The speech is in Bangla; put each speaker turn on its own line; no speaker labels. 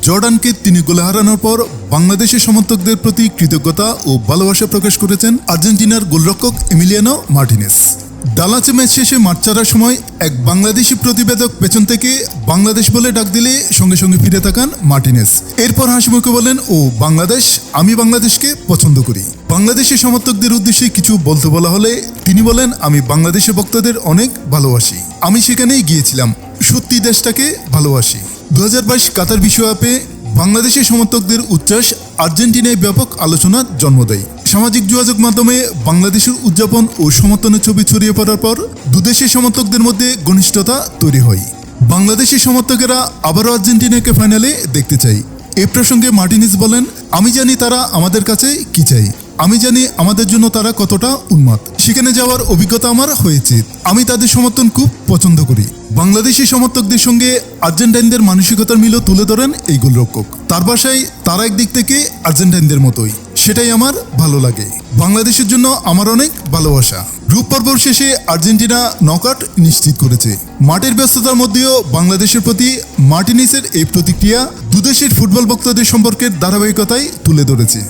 জর্ডানকে 3 গোলে হারানোর পর বাংলাদেশের সমর্থকদের প্রতি কৃতজ্ঞতা ও ভালোবাসা প্রকাশ করেছেন আর্জেন্টিনার গোলরক্ষক এমিলিয়ানো মার্টিনেজ। ডালাচে ম্যাচ শেষে মাঠ ছাড়ার সময় এক বাংলাদেশি প্রতিবেদক পেছন থেকে বাংলাদেশ বলে ডাক দিলে সঙ্গে সঙ্গে ফিরে তাকান মার্টিনেজ। এরপর হাসিমুখে বলেন, ও বাংলাদেশ, আমি বাংলাদেশকে পছন্দ করি। বাংলাদেশের সমর্থকদের উদ্দেশ্যে কিছু বলতে বলা হলে তিনি বলেন, আমি বাংলাদেশের ভক্তদের অনেক ভালোবাসি। আমি সেখানেই গিয়েছিলাম, সত্যি দেশটাকে ভালোবাসি। 2022 কাতার বিশ্বকাপে বাংলাদেশের সমর্থকদের উচ্ছ্বাস আর্জেন্টিনায় ব্যাপক আলোচনার জন্ম দেয়। সামাজিক যোগাযোগ মাধ্যমে বাংলাদেশের উদযাপন ও সমর্থনের ছবি ছড়িয়ে পড়ার পর দুদেশের সমর্থকদের মধ্যে ঘনিষ্ঠতা তৈরি হয়। বাংলাদেশের সমর্থকেরা আবারও আর্জেন্টিনাকে ফাইনালে দেখতে চাই। এ প্রসঙ্গে মার্টিনেজ বলেন, আমি জানি তারা আমাদের কাছে কি চাই, আমি জানি আমাদের জন্য তারা কতটা উন্মাদ। সেখানে যাওয়ার অভিজ্ঞতা আমার হয়েছে। আমি তাদের সমর্থন খুব পছন্দ করি। বাংলাদেশি সমর্থকদের সঙ্গে আর্জেন্টাইনদের মানসিকতার মিলও তুলে ধরেন এই গোলরক্ষক। তার ভাষায় তারা একদিক থেকে আর্জেন্টাইনদের মতোই, সেটাই আমার ভালো লাগে। বাংলাদেশের জন্য আমার অনেক ভালোবাসা। গ্রুপ পর্ব শেষে আর্জেন্টিনা নকআউট নিশ্চিত করেছে। মাঠের ব্যস্ততার মধ্যেও বাংলাদেশের প্রতি মার্টিনেজের এই প্রতিক্রিয়া দুদেশের ফুটবল ভক্তদের সম্পর্কের ধারাবাহিকতায় তুলে ধরেছে।